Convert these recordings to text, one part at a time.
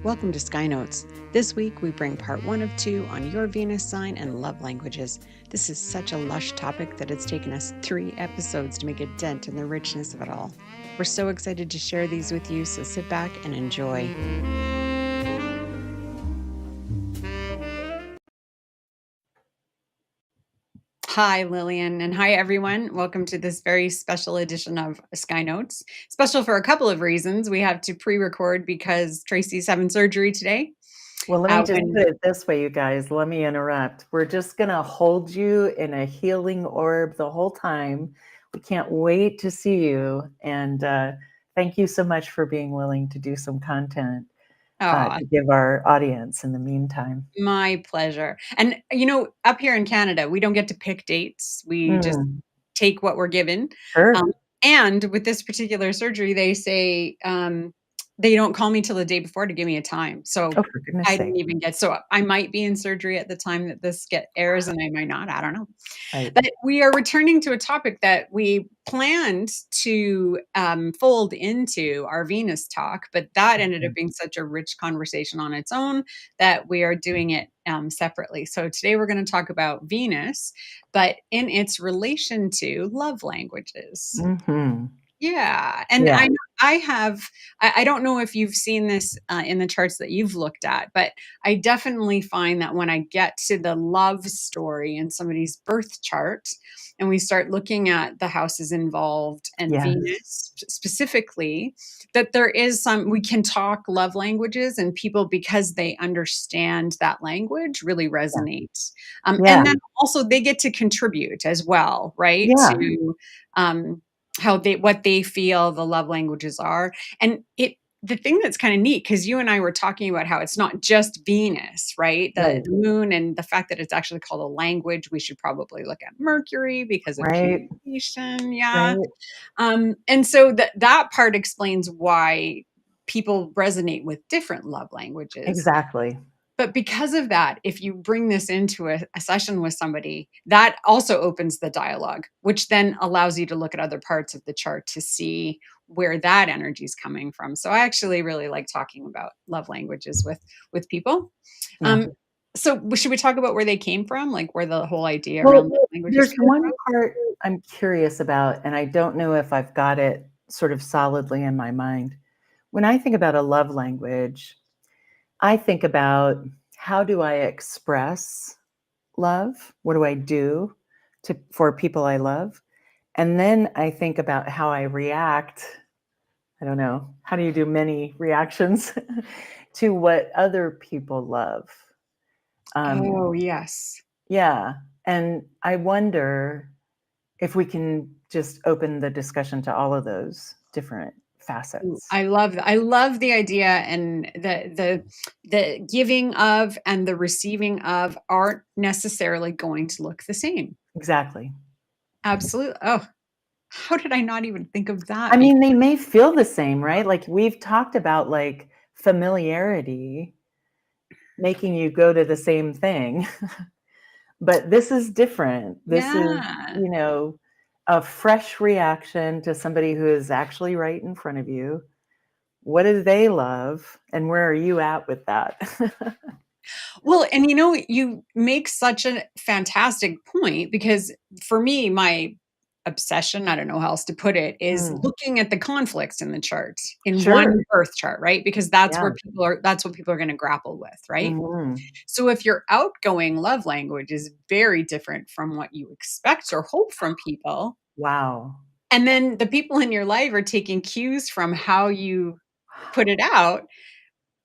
Welcome to Sky Notes. This week we bring part 1 of 2 on your Venus sign and love languages. This is such a lush topic that it's taken us 3 episodes to make a dent in the richness of it all. We're so excited to share these with you, so sit back and enjoy. Hi, Lillian, and hi, everyone. Welcome to this very special edition of Sky Notes. Special for a couple of reasons. We have to pre-record because Tracy's having surgery today. Well, let me just put it this way, you guys. Let me interrupt. We're just going to hold you in a healing orb the whole time. We can't wait to see you. And thank you so much for being willing to do some content to give our audience in the meantime. My pleasure. And, up here in Canada, we don't get to pick dates. We just take what we're given. Sure. And with this particular surgery, they say they don't call me till the day before to give me a time. So for goodness I sake. didn't even get, so I might be in surgery at the time that this airs and I might not, I don't know. Right. But we are returning to a topic that we planned to fold into our Venus talk, but that ended up being such a rich conversation on its own that we are doing it separately. So today we're going to talk about Venus, but in its relation to love languages. Mm-hmm. Yeah. And Yeah. I don't know if you've seen this in the charts that you've looked at, but I definitely find that when I get to the love story in somebody's birth chart and we start looking at the houses involved and Yes. Venus specifically, that we can talk love languages and people, because they understand that language, really resonate. And then also they get to contribute as well, right? Yeah. To, what they feel the love languages are. And the thing that's kind of neat, because you and I were talking about how it's not just Venus, right? The moon, and the fact that it's actually called a language. We should probably look at Mercury because of communication. Yeah. Right. And so that part explains why people resonate with different love languages. Exactly. But because of that, if you bring this into a session with somebody, that also opens the dialogue, which then allows you to look at other parts of the chart to see where that energy is coming from. So I actually really like talking about love languages with people. Yeah. So should we talk about where they came from, like where the whole idea Well, around love languages there's came one from? part I'm curious about, and I don't know if I've got it sort of solidly in my mind. When I think about a love language, I think about, how do I express love? What do I do for people I love? And then I think about how I react. I don't know. How do you do many reactions to what other people love? Oh, yes. Yeah. And I wonder if we can just open the discussion to all of those different facets. I love the idea, and the giving of and the receiving of aren't necessarily going to look the same. Exactly. Absolutely. Oh, how did I not even think of that? I mean, they may feel the same, right? Like we've talked about, like familiarity making you go to the same thing. But this is different. This is, a fresh reaction to somebody who is actually right in front of you. What do they love? And where are you at with that? Well, and you make such a fantastic point, because for me, my obsession, I don't know how else to put it, is looking at the conflicts in the chart in one birth chart, right? Because that's where that's what people are going to grapple with, right? So if your outgoing love language is very different from what you expect or hope from people. Wow. And then the people in your life are taking cues from how you put it out.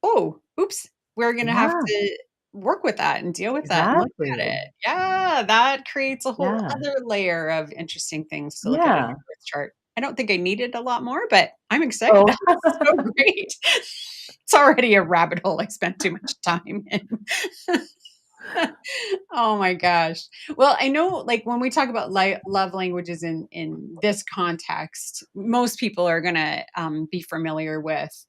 Oh, oops. We're going to have to work with that and deal with that and look at it. Yeah, that creates a whole other layer of interesting things to look at in your birth chart. I don't think I needed a lot more, but I'm excited. Oh. That's so great. It's already a rabbit hole I spent too much time in. Oh my gosh. Well, I know, like, when we talk about love languages in this context, most people are going to be familiar with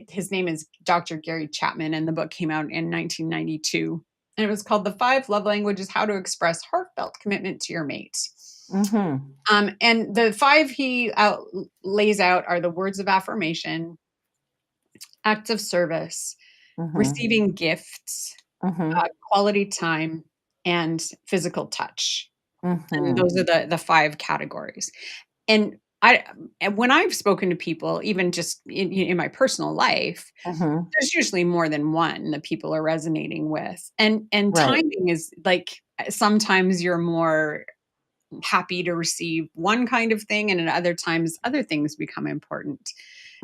his name is Dr. Gary Chapman, and the book came out in 1992. And it was called The 5 Love Languages: How to Express Heartfelt Commitment to Your Mate. And the 5 he lays out are the words of affirmation, acts of service, Mhm. receiving gifts, Mhm. quality time, and physical touch. And Mhm. those are the 5 categories. And I and when I've spoken to people, even just in my personal life, Mhm. there's usually more than one that people are resonating with. And Right. timing is like, sometimes you're more happy to receive one kind of thing, and at other times, other things become important.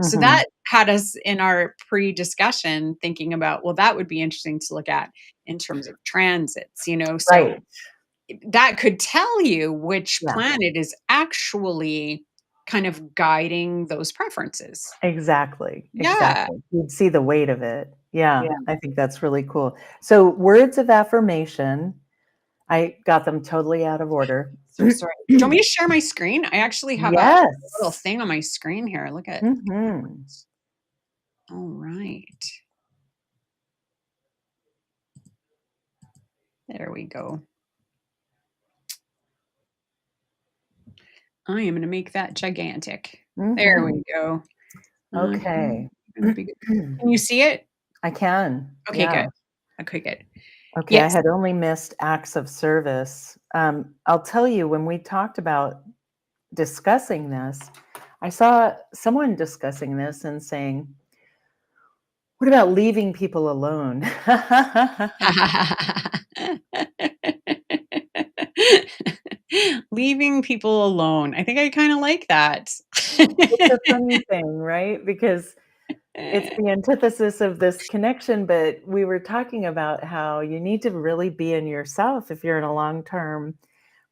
So that Mhm. had us in our pre-discussion thinking about, well, that would be interesting to look at in terms of transits, so Right. that could tell you which Yeah. planet is actually kind of guiding those preferences. Exactly. Yeah. Exactly. You'd see the weight of it. Yeah, Yeah. I think that's really cool. So, words of affirmation, I got them totally out of order. So sorry. Do you want me to share my screen? I actually have a little Yes. thing on my screen here. Look at. Mhm. All right. There we go. I am gonna make that gigantic. There Mhm. we go. Okay. Gonna be good. Can you see it? I can. Okay, Yeah. good. Okay, good. Okay, I Yes. had only missed acts of service. I'll tell you, when we talked about discussing this, I saw someone discussing this and saying, "What about leaving people alone?" Leaving people alone. I think I kinda like that. It's a funny thing, right? Because it's the antithesis of this connection, but we were talking about how you need to really be in yourself if you're in a long-term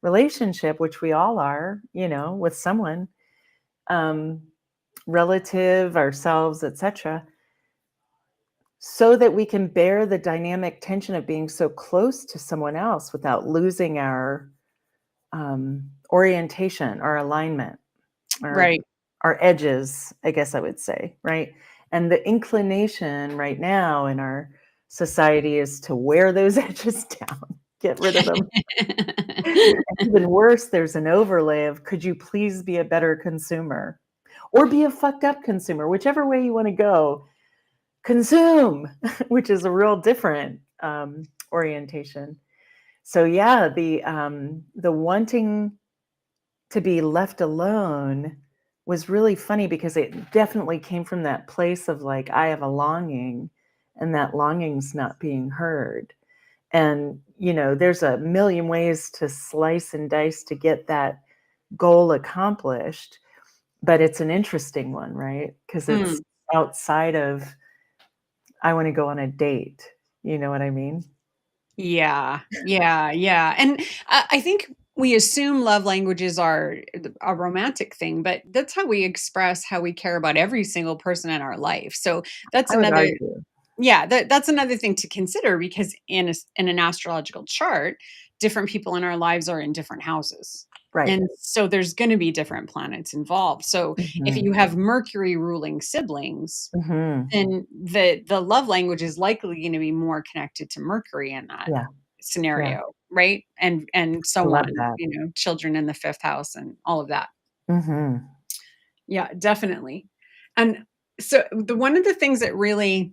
relationship, which we all are, with someone, um, relative, ourselves, etc., so that we can bear the dynamic tension of being so close to someone else without losing our orientation, our alignment, our Right. our edges, I guess I would say, right? And the inclination right now in our society is to wear those edges down, get rid of them. And even worse, there's an overlay of, could you please be a better consumer or be a fucked up consumer, whichever way you want to go, consume, which is a real different orientation. So yeah, the wanting to be left alone was really funny because it definitely came from that place of like, I have a longing and that longing's not being heard. And, there's a million ways to slice and dice to get that goal accomplished, but it's an interesting one, right? Because it's Mm. outside of, I want to go on a date. You know what I mean? Yeah, yeah, yeah, and I think we assume love languages are a romantic thing, but that's how we express how we care about every single person in our life. So that's I would another. argue. Yeah, that's another thing to consider, because in an astrological chart, different people in our lives are in different houses. Right. And so there's gonna be different planets involved. So if Hmm. you have Mercury ruling siblings, Hmm. then the love language is likely gonna be more connected to Mercury in that Yeah. Yeah. scenario, right? And I so love on, that. children in the 5th house and all of that. Hmm. Yeah, definitely. And so the one of the things that really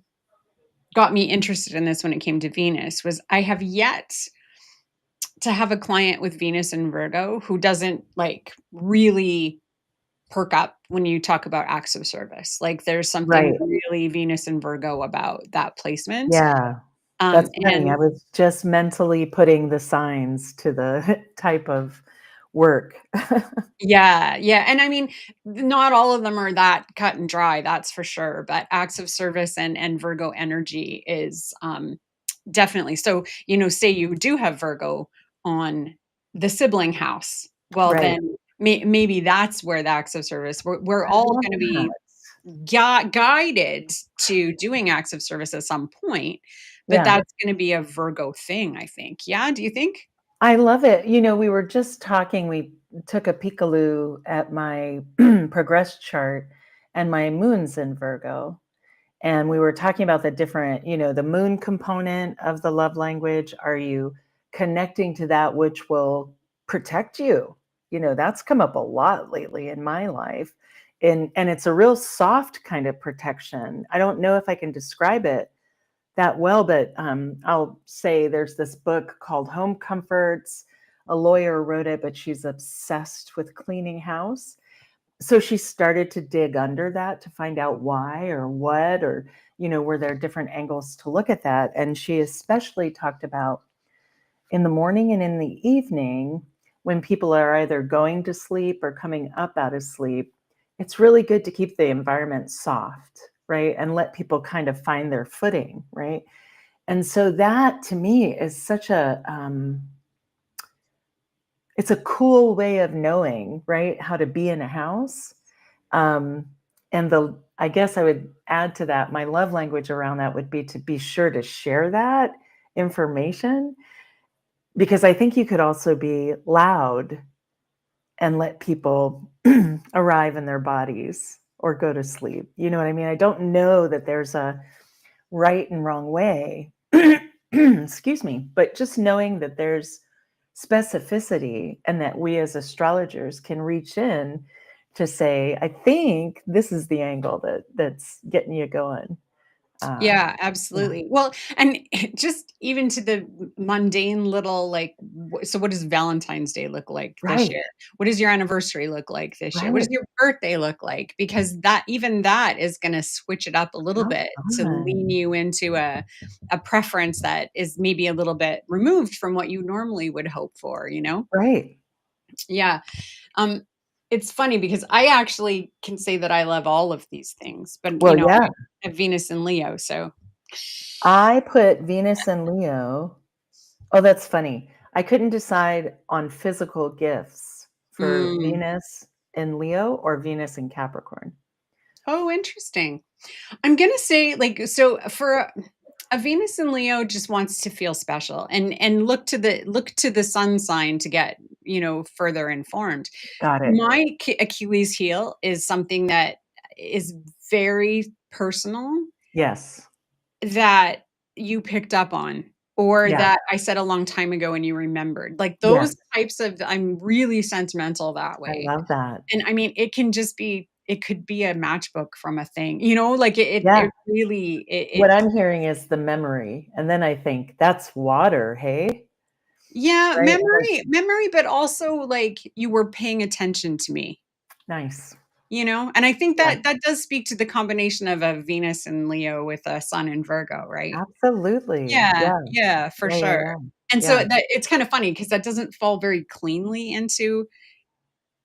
got me interested in this when it came to Venus was, I have yet to have a client with Venus and Virgo who doesn't like really perk up when you talk about acts of service. Like there's something Right. really Venus and Virgo about that placement. Yeah. That's funny. I And was just mentally putting the signs to the type of work. yeah, yeah. And I mean, not all of them are that cut and dry, that's for sure. But acts of service and Virgo energy is definitely. So, say you do have Virgo on the sibling house. Well, Right. then maybe that's where the acts of service, we're I all love going to that. be guided to doing acts of service at some point, but Yeah. that's going to be a Virgo thing, I think. Yeah. Do you think? I love it. We were just talking, we took a peekaloo at my progress chart, and my moon's in Virgo. And we were talking about the different, the moon component of the love language. Are you connecting to that which will protect you? That's come up a lot lately in my life. and it's a real soft kind of protection. I don't know if I can describe it that well, but I'll say there's this book called Home Comforts. A lawyer wrote it, but she's obsessed with cleaning house. So she started to dig under that to find out why or what, or, were there different angles to look at that? And she especially talked about in the morning and in the evening, when people are either going to sleep or coming up out of sleep, it's really good to keep the environment soft, right? And let people kind of find their footing, right? And so that to me is such it's a cool way of knowing, right, how to be in a house. Um, and I guess I would add to that, my love language around that would be to be sure to share that information, because I think you could also be loud and let people arrive in their bodies or go to sleep. You know what I mean? I don't know that there's a right and wrong way. Excuse me, but just knowing that there's specificity and that we as astrologers can reach in to say, I think this is the angle that's getting you going. Yeah, Yeah, absolutely. Well, and just even to the mundane little, like, so what does Valentine's Day look like this right, year? What does your anniversary look like this year? What does right. your birthday look like? Because that, even that is gonna switch it up a little How bit to lean fun. you into a preference that is maybe a little bit removed from what you normally would hope for, you know? Right. Yeah. Um, it's funny because I actually can say that I love all of these things, but, Well, yeah, I have Venus and Leo, so I put Venus and Leo. Oh, that's funny. I couldn't decide on physical gifts for mm. Venus in Leo or Venus in Capricorn. Oh, interesting. I'm gonna say, like, so for a Venus in Leo just wants to feel special and look to the sun sign to get, further informed. Got it. My Achilles heel is something that is very personal Yes. that you picked up on, or Yeah. that I said a long time ago and you remembered. Like those Yes. types of, I'm really sentimental that I way. love that. And I mean, it could be a matchbook from a thing, like Yeah. it really, What I'm hearing is the memory, and then I think, "That's water, hey?" yeah, Right? Like, memory, but also like you were paying attention to me, nice. and I think Yeah. that does speak to the combination of a Venus and Leo with a Sun in Virgo, right? Absolutely. Yeah, Yeah. yeah, for Yeah, yeah, sure. yeah. And so Yeah. that it's kind of funny because that doesn't fall very cleanly into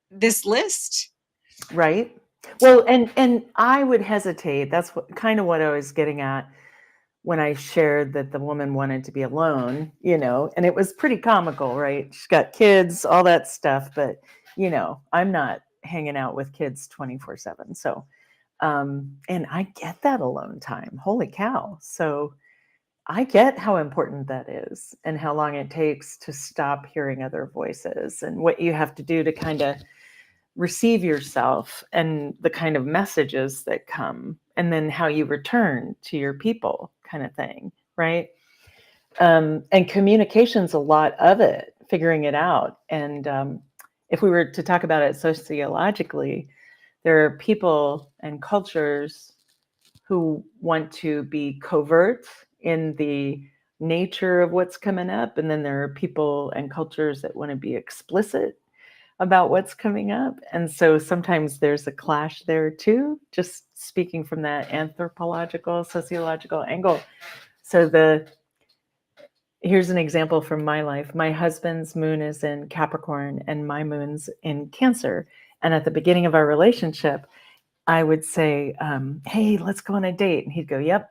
this list. Right? Well, and I would hesitate, that's what I was getting at when I shared that the woman wanted to be alone, and it was pretty comical, right? She's got kids, all that stuff, but I'm not hanging out with kids 24/7. So, and I get that alone time. Holy cow. So I get how important that is and how long it takes to stop hearing other voices and what you have to do to kind of receive yourself and the kind of messages that come, and then how you return to your people, kind of thing, right? And communication's a lot of it, figuring it out. And if we were to talk about it sociologically, there are people and cultures who want to be covert in the nature of what's coming up, and then there are people and cultures that want to be explicit about what's coming up. And so sometimes there's a clash there too, just speaking from that anthropological, sociological angle. So here's an example from my life. My husband's moon is in Capricorn and my moon's in Cancer. And at the beginning of our relationship, I would say, hey, let's go on a date. And he'd go, yep,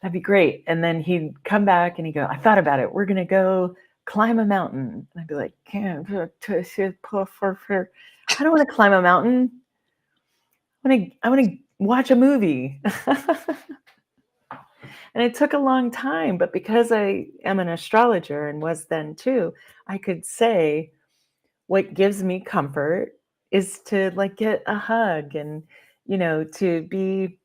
that'd be great. And then he'd come back and he'd go, I thought about it. We're going to go climb a mountain. And I'd be like, I don't want to climb a mountain. I want to watch a movie. And it took a long time, but because I am an astrologer and was then too, I could say what gives me comfort is to like get a hug and, to be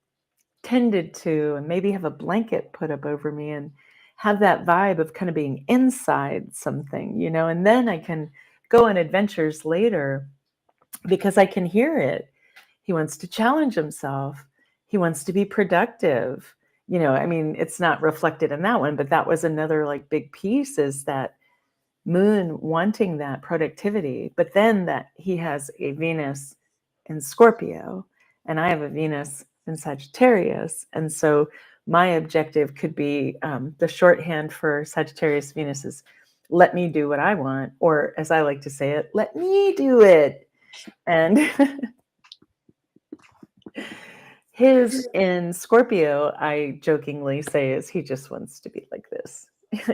tended to and maybe have a blanket put up over me and have that vibe of kind of being inside something, and then I can go on adventures later because I can hear it. He wants to challenge himself. He wants to be productive. I mean, it's not reflected in that one, but that was another like big piece, is that Moon wanting that productivity, but then that he has a Venus in Scorpio and I have a Venus in Sagittarius. And so my objective could be, the shorthand for Sagittarius Venus is let me do what I want, or as I like to say it, let me do it. And his in Scorpio, I jokingly say, is he just wants to be like this.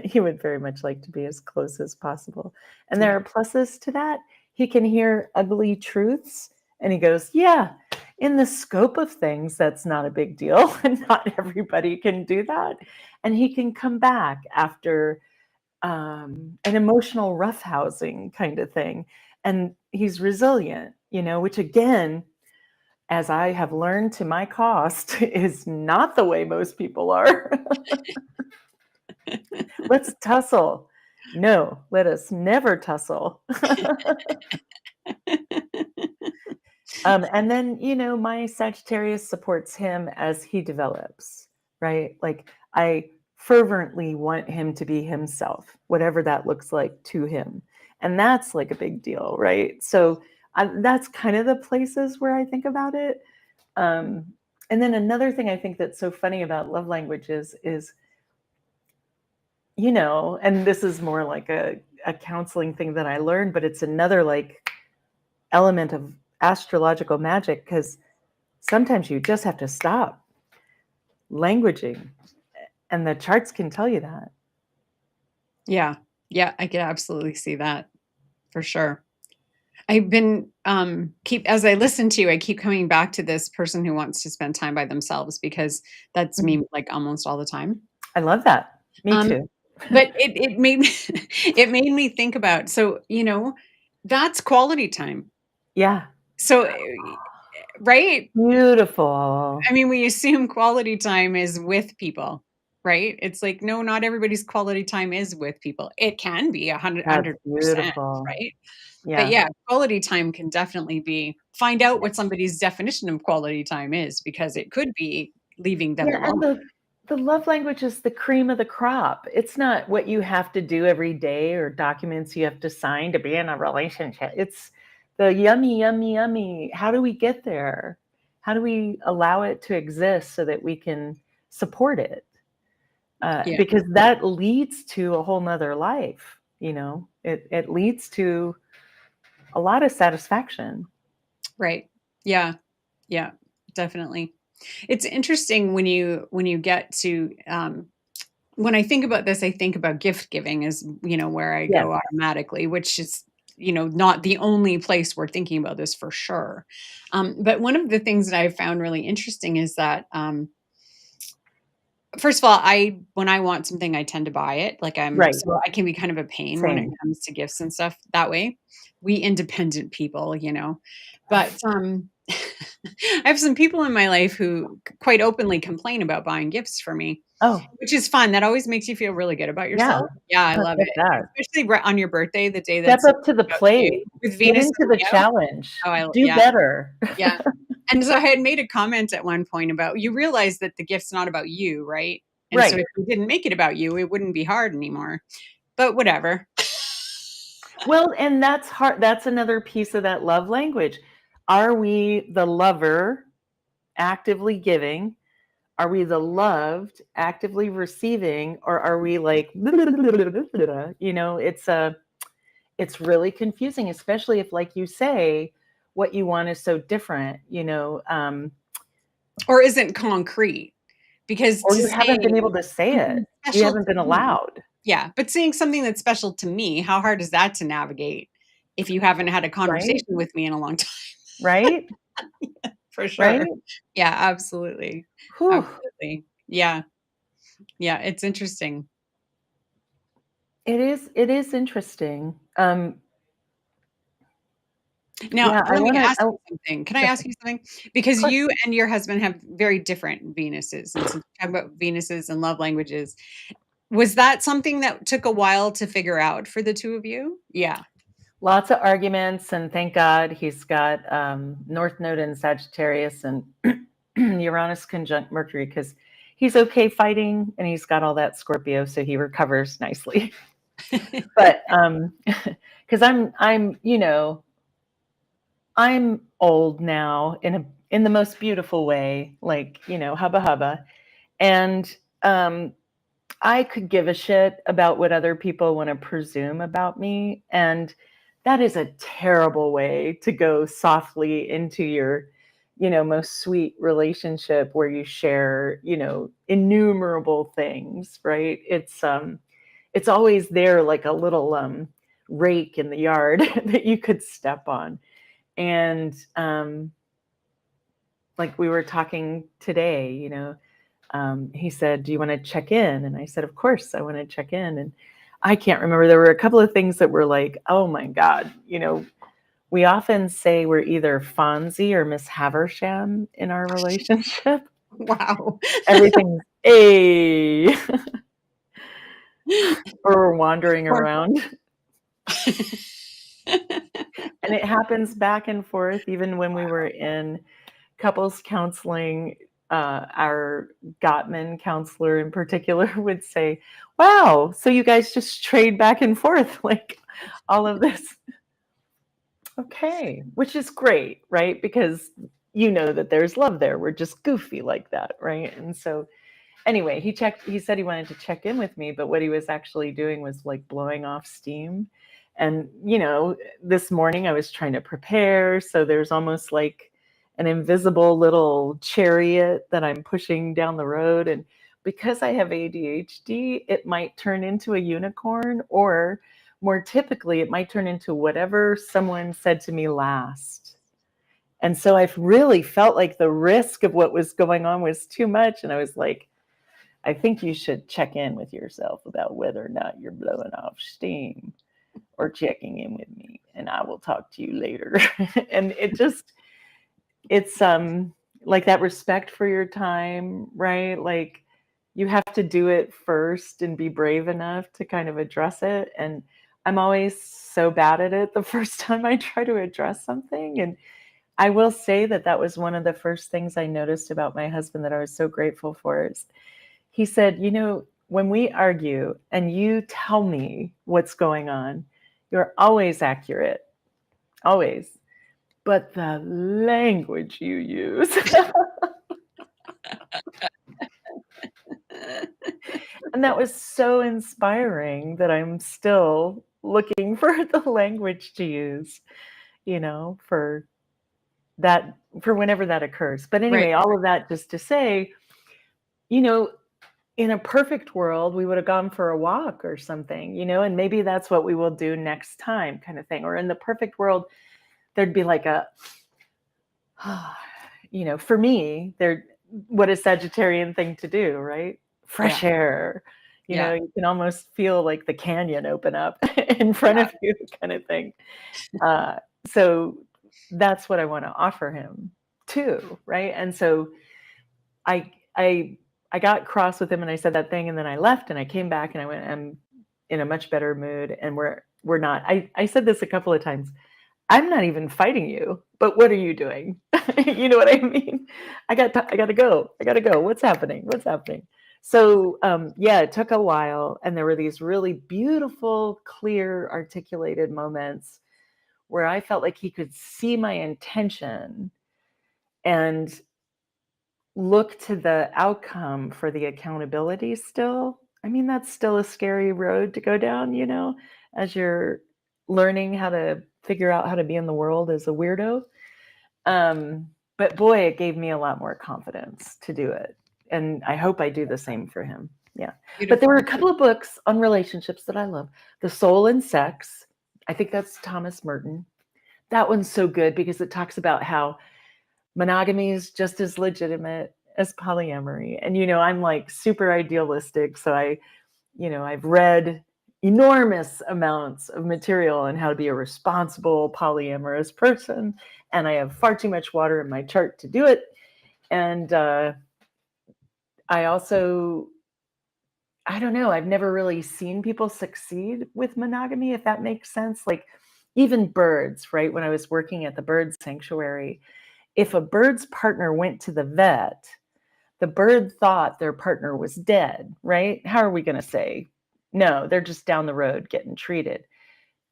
He would very much like to be as close as possible. And there Yeah. are pluses to that. He can hear ugly truths and he goes, yeah, in the scope of things, that's not a big deal. And not everybody can do that. And he can come back after an emotional roughhousing kind of thing. And he's resilient, which again, as I have learned to my cost, is not the way most people are. Let's tussle. No, let us never tussle. And then, my Sagittarius supports him as he develops, right? Like I fervently want him to be himself, whatever that looks like to him. And that's like a big deal, right? So that's kind of the places where I think about it. And then another thing I think that's so funny about love languages is, and this is more like a counseling thing that I learned, but it's another like element of astrological magic, because sometimes you just have to stop languaging and the charts can tell you that. Yeah. Yeah, I could absolutely see that for sure. I've been as I listen to you, I keep coming back to this person who wants to spend time by themselves, because that's Mhm. me like almost all the time. I love that. Me Um, too. but it made me it made me think about, so, that's quality time. Yeah. So, right? Beautiful. I mean, we assume quality time is with people, right? It's like, no, not everybody's quality time is with people. It can be That's 100%, beautiful. right? But Yeah. yeah, quality time can definitely be, find out what somebody's definition of quality time is, because it could be leaving them Yeah, and alone. the love language is the cream of the crop. It's not what you have to do every day or documents you have to sign to be in a relationship. It's the yummy, yummy, yummy. How do we get there? How do we allow it to exist so that we can support it? Yeah, Because that leads to a whole nother life. It leads to a lot of satisfaction. right. Yeah, yeah, definitely. It's interesting when you get to, when I think about this, I think about gift giving as, where I Yes. go automatically, which is, not the only place we're thinking about this for sure. But one of the things that I've found really interesting is that, first of all, when I want something, I tend to buy it. Like, Right. so I can be kind of a pain when it Same. comes to gifts and stuff that way. We independent people, but, I have some people in my life who quite openly complain about buying gifts for me, Oh, which is fun. That always makes you feel really good about yeah. yourself. Yeah, I love Get it, that. especially on your birthday, the day Step that's up to the about you, plate. with Get Venus into and the Leo. challenge. Oh, I Do yeah, better. yeah. And so I had made a comment at one point about, you realize that the gift's not about you, right? And so Right. if you didn't make it about you, it wouldn't be hard anymore. But whatever. Well, and that's hard. That's another piece of that love language. Are we the lover actively giving? Are we the loved actively receiving? Or are we like, it's really confusing, especially if, like you say, what you want is so different. Or isn't concrete. Because Or to you say haven't been able to say it. something You special haven't to been me, allowed, yeah, but saying something that's special to me, how hard is that to navigate if you haven't had a right? conversation with me in a long time? Right? For Right? sure. Yeah, absolutely. Whew. Absolutely. Yeah. Yeah, it's interesting. It is interesting. Now, Yeah, I let me wanna ask you something. Can I go ask ahead. you something? Of Because course. you and your husband have very different Venuses, and since we talk about Venuses and love languages, was that something that took a while to figure out for the 2 of you? Yeah. Lots of arguments, and thank God he's got North Node in Sagittarius and Uranus conjunct Mercury, because he's okay fighting, and he's got all that Scorpio, so he recovers nicely. But because I'm old now in the most beautiful way, like hubba hubba, and I could give a shit about what other people want to presume about me. And that is a terrible way to go softly into your, most sweet relationship where you share, innumerable things, right? It's always there like a little rake in the yard that you could step on. And like we were talking today, he said, "Do you want to check in?" And I said, "Of course, I want to check in." And I can't remember. There were a couple of things that were like, "Oh my God," we often say we're either Fonzie or Miss Haversham in our relationship. Wow. Everything's a, or we're wandering Or around. And it happens back and forth, even when we were in couples counseling. Our Gottman counselor in particular would say, "Wow, so you guys just trade back and forth like all of this." Okay, which is great, right? Because that there's love there. We're just goofy like that, right? And so anyway, he said he wanted to check in with me, but what he was actually doing was like blowing off steam. And this morning I was trying to prepare, so there's almost like an invisible little chariot that I'm pushing down the road. And because I have ADHD, it might turn into a unicorn, or more typically it might turn into whatever someone said to me last. And so I've really felt like the risk of what was going on was too much, and I was like, I think you should check in with yourself about whether or not you're blowing off steam, or checking in with me, and I will talk to you later. And it's like that respect for your time, right? Like you have to do it first and be brave enough to kind of address it. And I'm always so bad at it the first time I try to address something. And I will say that was one of the first things I noticed about my husband that I was so grateful for. Is he said, when we argue and you tell me what's going on, you're always accurate, always. But the language you use. And that was so inspiring that I'm still looking for the language to use, for that, for whenever that occurs. But Right. anyway, all of that just to say, you know, in a perfect world, we would have gone for a walk or something, and maybe that's what we will do next time, kind of thing. Or in the perfect world, there'd be like a, for me, what a Sagittarian thing to do, right? Yeah. Fresh air. Yeah. You can almost feel like the canyon open up in front Yeah. of you, kind of thing. Uh, so that's what I want to offer him too, right? And so I I I got cross with him and I said that thing, and then I left and I came back and I went, I'm in a much better mood, and we're not. I said this a couple of times. I'm not even fighting you, but what are you doing? You know what I mean? I got to go. I got to go. What's happening? What's happening? So yeah, it took a while, and there were these really beautiful, clear, articulated moments where I felt like he could see my intention and look to the outcome for the accountability still. I mean, that's still a scary road to go down, as you're learning how to figure out how to be in the world as a weirdo. But boy, it gave me a lot more confidence to do it. And I hope I do the same for him. Yeah. But there were Beautiful. a couple of books on relationships that I love. The Soul and Sex. I think that's Thomas Merton. That one's so good because it talks about how monogamy is just as legitimate as polyamory. And I'm like super idealistic, so I've read enormous amounts of material on how to be a responsible polyamorous person, and I have far too much water in my chart to do it. And I also, I don't know, I've never really seen people succeed with monogamy, if that makes sense. Like, even birds, right? When I was working at the bird sanctuary, if a bird's partner went to the vet, the bird thought their partner was dead, right? How are we going to say, no, they're just down the road getting treated?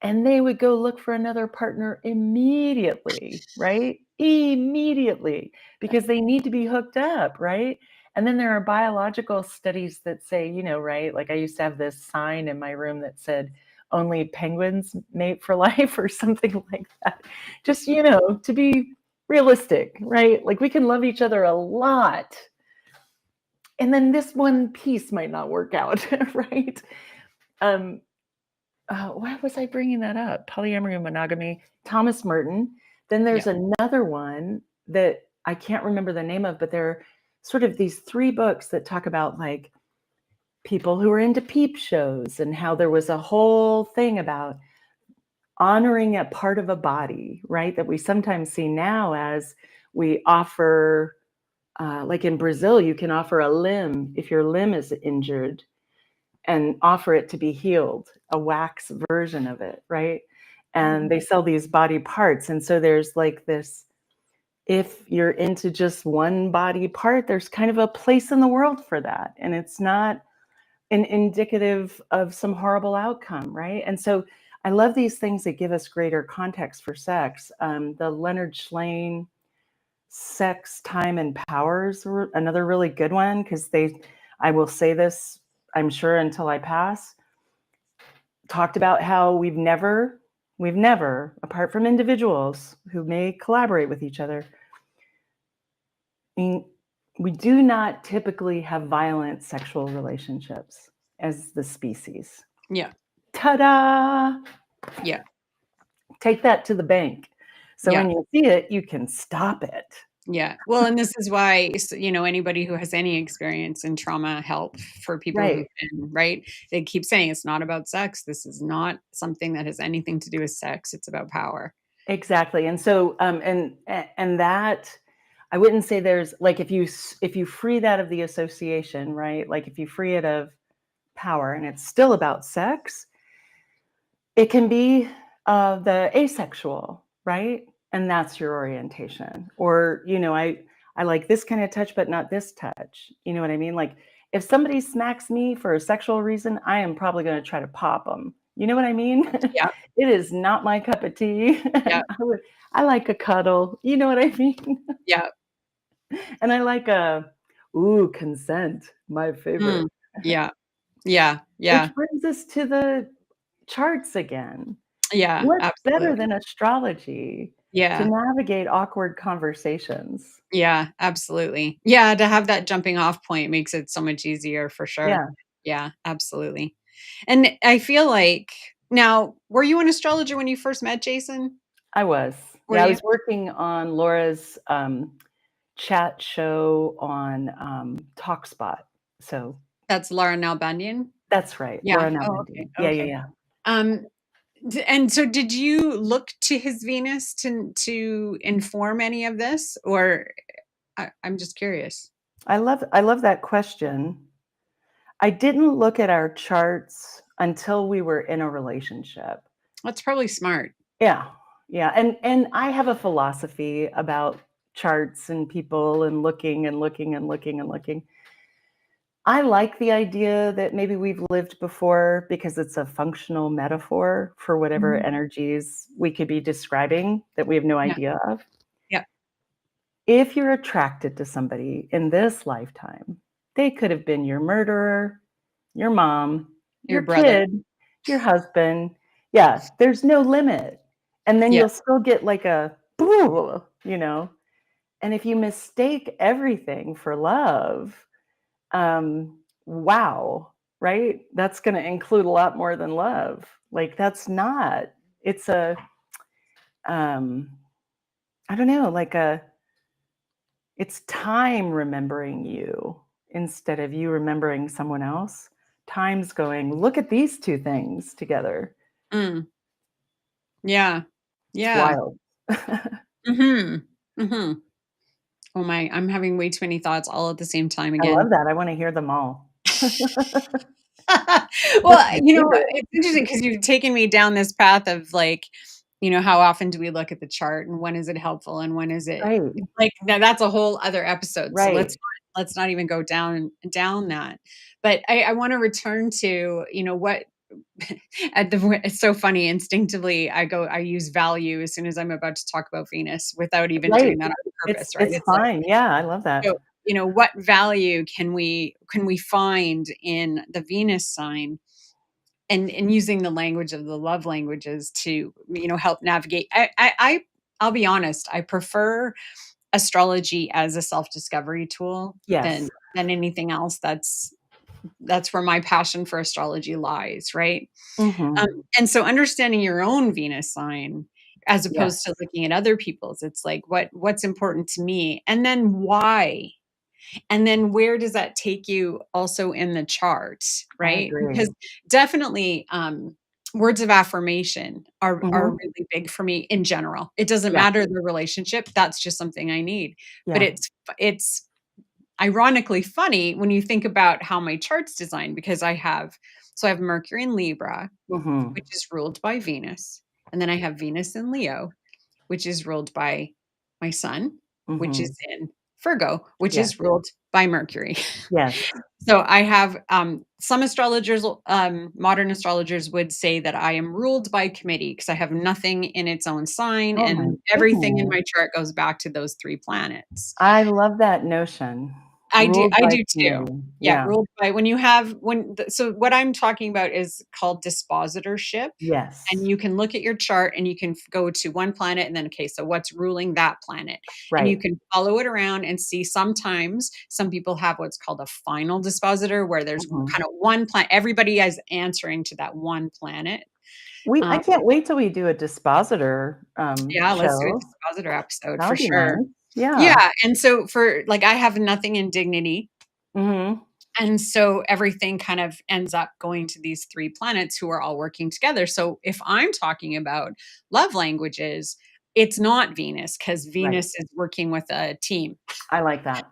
And they would go look for another partner immediately, right? Immediately, because they need to be hooked up, right? And then there are biological studies that say, right? Like I used to have this sign in my room that said, only penguins mate for life or something like that. Just, to be realistic, right? Like we can love each other a lot. And then this one piece might not work out, right? Um, why was I bringing that up? Polyamory and monogamy, Thomas Merton. Then Yeah. there's another one that I can't remember the name of, but they're sort of these 3 books that talk about like people who are into peep shows and how there was a whole thing about honoring a part of a body, right? That we sometimes see now as we offer, like in Brazil, you can offer a limb if your limb is injured and offer it to be healed, a wax version of it, right? And they sell these body parts. And so there's like this, if you're into just one body part, there's kind of a place in the world for that. And it's not indicative of some horrible outcome, right? And so I love these things that give us greater context for sex. The Leonard Shlain Sex, Time, and Powers, another really good one, because I will say this, I'm sure until I pass, talked about how we've never, apart from individuals who may collaborate with each other, we do not typically have violent sexual relationships as the species. Yeah. Ta-da! Yeah. Take that to the bank. So Yeah. when you see it, you can stop it. Yeah. Well, and this is why, anybody who has any experience in trauma help for people who've Right. been, right? They keep saying it's not about sex. This is not something that has anything to do with sex. It's about power. Exactly. And so and that, I wouldn't say there's like, if you free that of the association, right? Like if you free it of power and it's still about sex, it can be the asexual, right? And that's your orientation. Or, I like this kind of touch, but not this touch. You know what I mean? Like if somebody smacks me for a sexual reason, I am probably going to try to pop them. You know what I mean? Yeah. It is not my cup of tea. Yeah. I like a cuddle. You know what I mean? Yeah. And I like consent, my favorite. Mm. Yeah. Yeah. Yeah. Which brings us to the charts again. Yeah. What's better Absolutely. than astrology to Yeah. navigate awkward conversations? Yeah. Absolutely. Yeah. To have that jumping off point makes it so much easier for sure. Yeah, Yeah. Absolutely. And I feel like now, were you an astrologer when you first met Jason? I was. Were Yeah, I you? was working on Laura's, chat show on, TalkSpot. So That's Laura Nalbandian? that's right, Yeah. Laura Oh, okay, Nalbandian. Yeah, yeah, okay. yeah. Um, and so did you look to his Venus to inform any of this? Or I'm just curious. I love that question. I didn't look at our charts until we were in a relationship. That's probably smart. Yeah. Yeah, and I have a philosophy about charts and people and looking and looking and looking and looking. I like the idea that maybe we've lived before because it's a functional metaphor for whatever Mhm. energies we could be describing that we have no Yeah, idea of. yeah. If you're attracted to somebody in this lifetime, they could have been your murderer, your mom, Your your brother. kid, your husband. Yeah, there's no limit. And then Yeah. you'll still get like a, you know. And if you mistake everything for love, wow, right? That's going to include a lot more than love. Like that's not, it's a, um, I don't know, like it's time remembering you instead of you remembering someone else. Time's going, look at these two things together. Mm. Yeah. It's Yeah. wild. Mhm. Mhm. Oh my, I'm having way too many thoughts all at the same time I again. love that. I want to hear them all. That's Well, my favorite. it's interesting because 'cause you've taken me down this path of, like, how often do we look at the chart and when is it helpful and when is it Right, like now that's a whole other episode. So right. let's not even go down that. But I want to return to, what it's so funny. Instinctively, I use value as soon as I'm about to talk about Venus without even Right. doing that on It's purpose, right? it's It's like, fine. Yeah, I love that. so, what value can we find in the Venus sign and using the language of the love languages to, help navigate. I'll be honest, I prefer astrology as a self-discovery tool than Yes. anything else. That's where my passion for astrology lies, right? Um, Mhm. and so understanding your own Venus sign as opposed to Yes. looking at other people's, it's like what's important to me, and then why, and then where does that take you also in the chart, I right? agree. Because definitely, words of affirmation are Mhm. really big for me in general. It doesn't Yeah, matter the relationship, that's just something I need. But yeah. it's ironically funny when you think about how my chart's designed because I have Mercury in Libra, Mhm. which is ruled by Venus, and then I have Venus in Leo, which is ruled by my sun, which is Mhm. in Virgo, which Yes. is ruled by Mercury. Yes. So I have some astrologers, modern astrologers would say that I am ruled by committee because I have nothing in its own sign, Oh my and everything in goodness. my chart goes back to those three planets. I love that notion. Ruled I by do too. committee. Yeah, Yeah. ruled by so what I'm talking about is called dispositorship, and Yes. you can look at your chart and you can go to one planet and then, okay, so what's ruling that planet? And you Right. can follow it around and see sometimes some people have what's called a final dispositor where there's Mhm. kind of one planet, everybody is answering to that one planet. I Um, can't wait till we do a dispositor, yeah, let's do a show. dispositor episode That for would be sure. nice. Yeah. Yeah, and so for like I have nothing in dignity. Mhm. And so everything kind of ends up going to these three planets who are all working together. So if I'm talking about love languages, it's not Venus because Right. Venus is working with a team. I like that.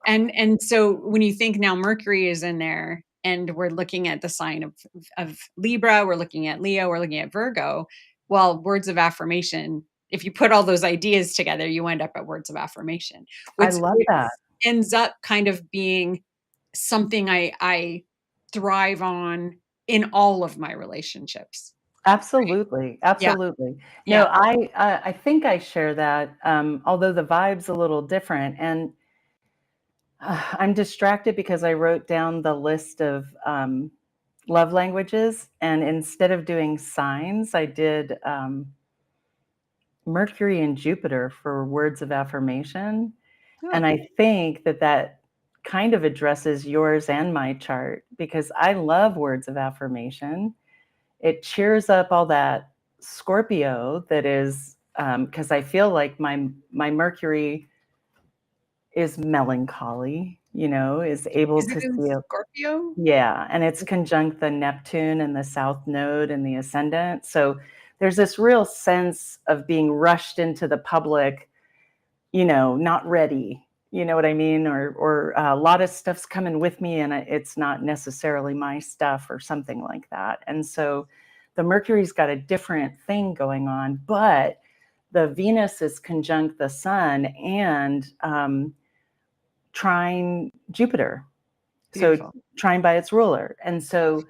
And so when you think now Mercury is in there and we're looking at the sign of Libra, we're looking at Leo, we're looking at Virgo. Well, words of affirmation, if you put all those ideas together, you end up at words of affirmation, I love which that. ends up kind of being something I thrive on in all of my relationships. Absolutely, Yeah, absolutely. No, yeah. I think I share that, although the vibe's a little different, and I'm distracted because I wrote down the list of, love languages, and instead of doing signs, I did, Mercury and Jupiter for words of affirmation, and Oh, I think that that kind of addresses yours and my chart because I love words of affirmation. It cheers up all that Scorpio that is, because I feel like my Mercury is melancholy, is able is it to in feel. Scorpio? Yeah, and it's conjunct the Neptune and the South Node and the ascendant. So there's this real sense of being rushed into the public, not ready. You know what I mean? Or a lot of stuff's coming with me, and it's not necessarily my stuff, or something like that. And so, the Mercury's got a different thing going on, but the Venus is conjunct the Sun and trine Jupiter. So Beautiful. trine by its ruler, and so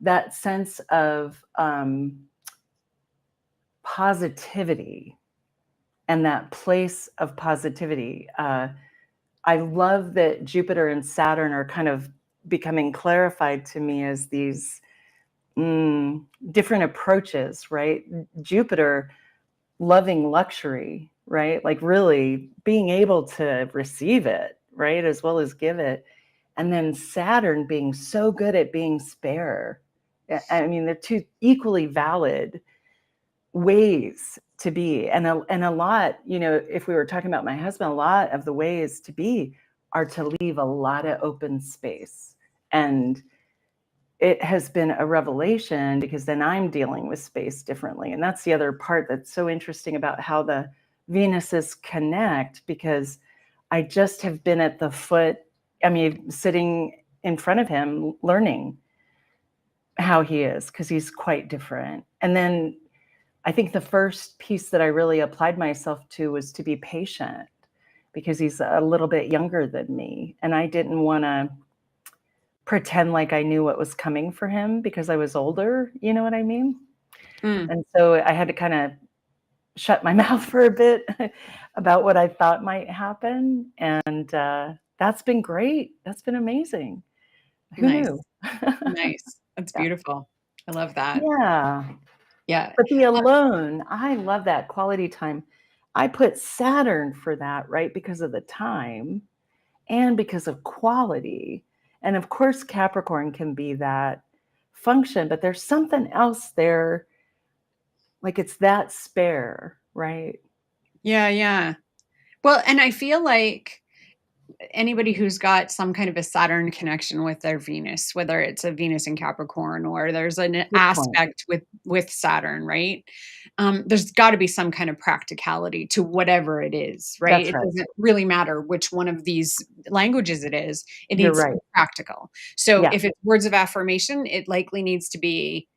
that sense of positivity and that place of positivity. I love that Jupiter and Saturn are kind of becoming clarified to me as these different approaches, right? Jupiter loving luxury, right? Like really being able to receive it, right? As well as give it. And then Saturn being so good at being spare. I mean, they're two equally valid ways to be, and a lot, if we were talking about my husband, a lot of the ways to be are to leave a lot of open space. And it has been a revelation because then I'm dealing with space differently, and that's the other part that's so interesting about how the Venuses connect, because I just have been at the foot, I mean, sitting in front of him learning how he is, because he's quite different. And then I think the first piece that I really applied myself to was to be patient because he's a little bit younger than me. And I didn't want to pretend like I knew what was coming for him because I was older. You know what I mean? Mm, And so I had to kind of shut my mouth for a bit about what I thought might happen. And that's been great. That's been amazing. Who nice. knew? Nice. That's Yeah. beautiful. I love that. Yeah. Yeah. But the alone, I love that quality time. I put Saturn for that, right? Because of the time and because of quality. And of course, Capricorn can be that function, but there's something else there, like it's that spare, right? Yeah, yeah. Well, and I feel like anybody who's got some kind of a Saturn connection with their Venus, whether it's a Venus in Capricorn or there's an Good point. aspect with Saturn, right? There's got to be some kind of practicality to whatever it is, right? That's It right. doesn't really matter which one of these languages it is. It You're needs to right. be practical. So Yeah. if it's words of affirmation, it likely needs to be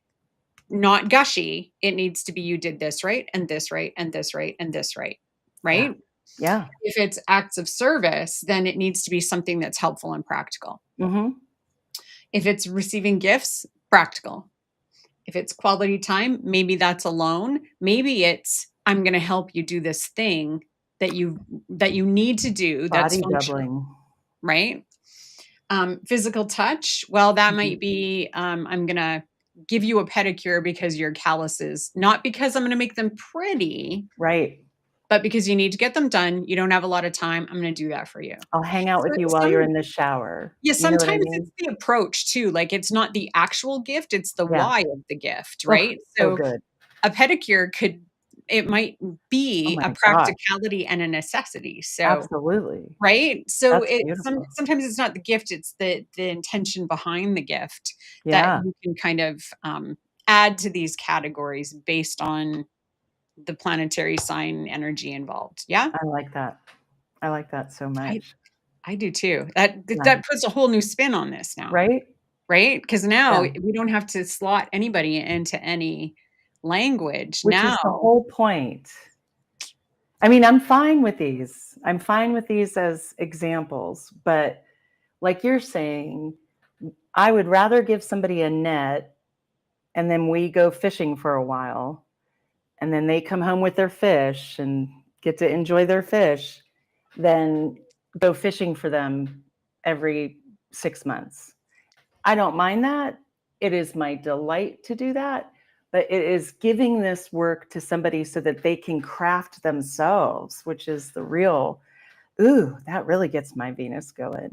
not gushy. It needs to be you did this right and this right and this right and this right, Yeah. right? Yeah. If it's acts of service, then it needs to be something that's helpful and practical. Mhm. If it's receiving gifts, practical. If it's quality time, maybe that's alone. Maybe it's I'm going to help you do this thing that you need to do that's Body functional, doubling. right? Physical touch, well, that Mhm. might be I'm going to give you a pedicure because your calluses, not because I'm going to make them pretty, Right. but because you need to get them done. You don't have a lot of time. I'm going to do that for you. I'll hang out So with you while you're in the shower. yeah, You know what I sometimes it's mean? the approach too, like, it's not the actual gift, it's the Yeah. why of the gift, Oh, right? so So, good. a pedicure it might Oh be my a gosh. practicality and a necessity, so Absolutely. right? So, That's beautiful. sometimes it's not the gift, it's the intention behind the gift that Yeah. you can kind of, add to these categories based on the planetary sign energy involved, yeah? I like that. I like that so I much. I do too. That Yeah. that puts a whole new spin on this now. Right? Right? Because now Yeah. we don't have to slot anybody into any language. Which is the Now whole point. I mean, I'm fine with these. I'm fine with these as examples, but like you're saying, I would rather give somebody a net and then we go fishing for a while and then they come home with their fish and get to enjoy their fish than go fishing for them every 6 months. I don't mind that. It is my delight to do that, but it is giving this work to somebody so that they can craft themselves, which is the real, ooh, that really gets my Venus going.